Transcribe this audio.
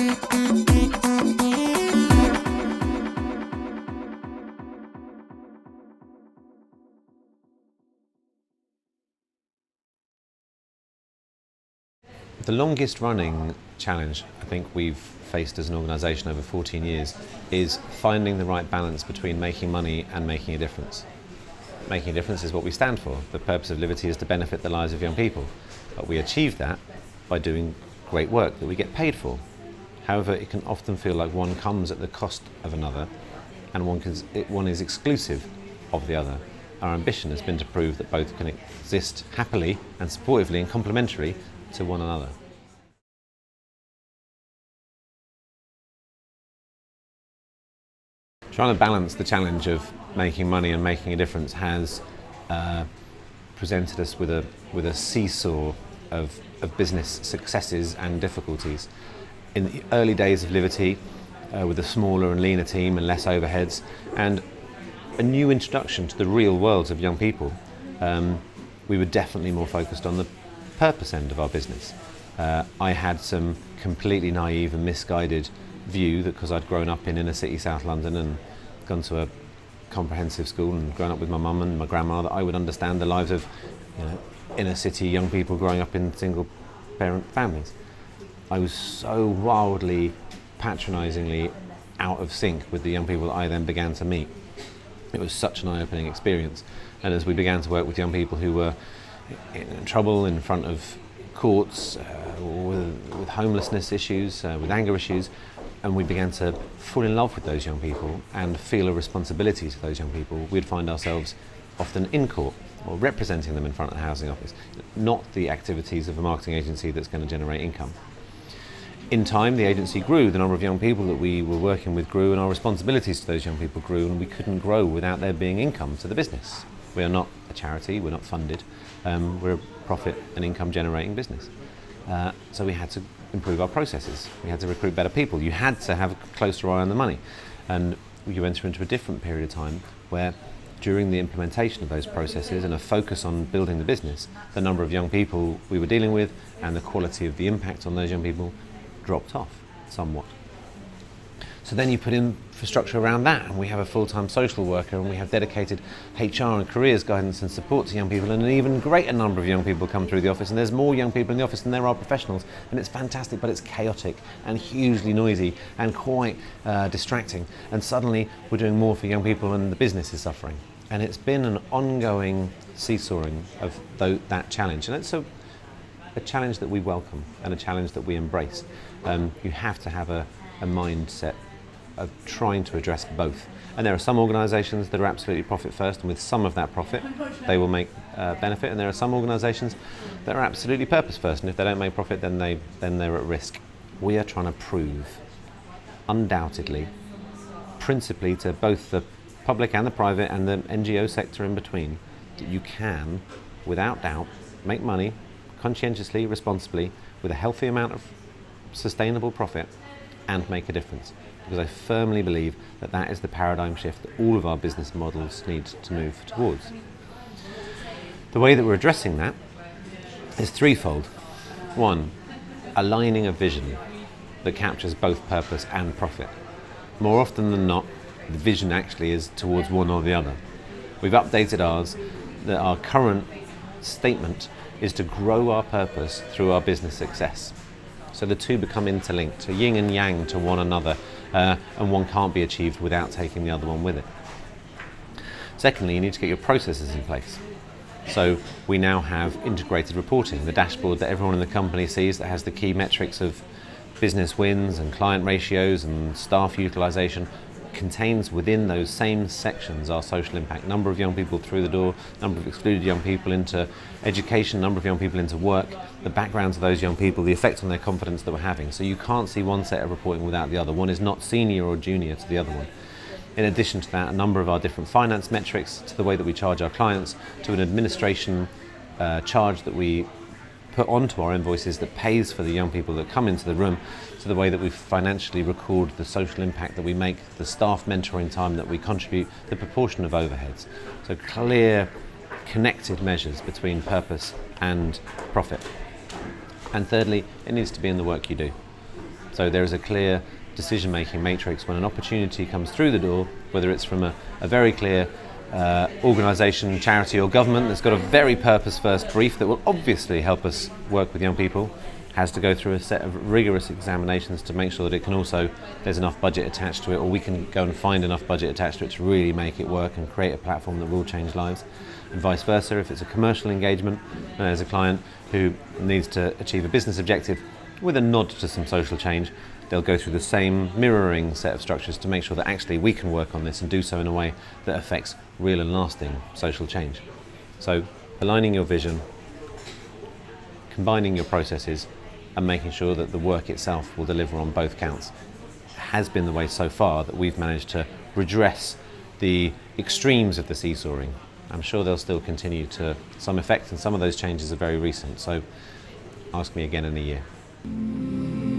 The longest running challenge I think we've faced as an organisation over 14 years is finding the right balance between making money and making a difference. Making a difference is what we stand for. The purpose of Livity is to benefit the lives of young people. But we achieve that by doing great work that we get paid for. However, it can often feel like one comes at the cost of another and one is exclusive of the other. Our ambition has been to prove that both can exist happily and supportively and complementary to one another. Trying to balance the challenge of making money and making a difference has presented us with a seesaw of business successes and difficulties. In the early days of Livity, with a smaller and leaner team and less overheads, and a new introduction to the real worlds of young people, we were definitely more focused on the purpose end of our business. I had some completely naive and misguided view that because I'd grown up in inner city South London and gone to a comprehensive school and grown up with my mum and my grandma, that I would understand the lives of inner city young people growing up in single parent families. I was so wildly, patronisingly out of sync with the young people that I then began to meet. It was such an eye-opening experience, and as we began to work with young people who were in trouble in front of courts, with homelessness issues, with anger issues, and we began to fall in love with those young people and feel a responsibility to those young people, we'd find ourselves often in court or representing them in front of the housing office, not the activities of a marketing agency that's going to generate income. In time, the agency grew, the number of young people that we were working with grew, and our responsibilities to those young people grew, and we couldn't grow without there being income to the business. We are not a charity, we're not funded, we're a profit and income generating business. So we had to improve our processes, we had to recruit better people, you had to have a closer eye on the money, and you enter into a different period of time where during the implementation of those processes and a focus on building the business, the number of young people we were dealing with and the quality of the impact on those young people dropped off somewhat. So then you put infrastructure around that, and we have a full-time social worker, and we have dedicated HR and careers guidance and support to young people, and an even greater number of young people come through the office, and there's more young people in the office than there are professionals, and it's fantastic, but it's chaotic and hugely noisy and quite distracting, and suddenly we're doing more for young people and the business is suffering. And it's been an ongoing seesawing of that challenge, and it's a challenge that we welcome and a challenge that we embrace. You have to have a mindset of trying to address both. And there are some organisations that are absolutely profit first, and with some of that profit they will make benefit, and there are some organisations that are absolutely purpose first, and if they don't make profit then they're at risk. We are trying to prove, undoubtedly, principally to both the public and the private and the NGO sector in between, that you can, without doubt, make money conscientiously, responsibly, with a healthy amount of sustainable profit and make a difference. Because I firmly believe that that is the paradigm shift that all of our business models need to move towards. The way that we're addressing that is threefold. One, aligning a vision that captures both purpose and profit. More often than not, the vision actually is towards one or the other. We've updated ours, that our current statement is to grow our purpose through our business success. So the two become interlinked, a yin and yang to one another, and one can't be achieved without taking the other one with it. Secondly, you need to get your processes in place. So we now have integrated reporting, the dashboard that everyone in the company sees that has the key metrics of business wins and client ratios and staff utilisation, contains within those same sections our social impact, number of young people through the door, number of excluded young people into education, number of young people into work, the backgrounds of those young people, the effect on their confidence that we're having. So you can't see one set of reporting without the other. One is not senior or junior to the other one. In addition to that, a number of our different finance metrics, to the way that we charge our clients, to an administration charge that we put onto our invoices that pays for the young people that come into the room, to the way that we financially record the social impact that we make, the staff mentoring time that we contribute, the proportion of overheads. So clear, connected measures between purpose and profit. And thirdly, it needs to be in the work you do. So there is a clear decision-making matrix when an opportunity comes through the door, whether it's from a very clear organisation, charity or government that's got a very purpose-first brief that will obviously help us work with young people, has to go through a set of rigorous examinations to make sure that it can also, there's enough budget attached to it, or we can go and find enough budget attached to it to really make it work and create a platform that will change lives. And vice versa, if it's a commercial engagement and there's a client who needs to achieve a business objective with a nod to some social change, they'll go through the same mirroring set of structures to make sure that actually we can work on this and do so in a way that affects real and lasting social change. So aligning your vision, combining your processes, and making sure that the work itself will deliver on both counts has been the way so far that we've managed to redress the extremes of the seesawing. I'm sure they'll still continue to some effect, and some of those changes are very recent, so ask me again in a year.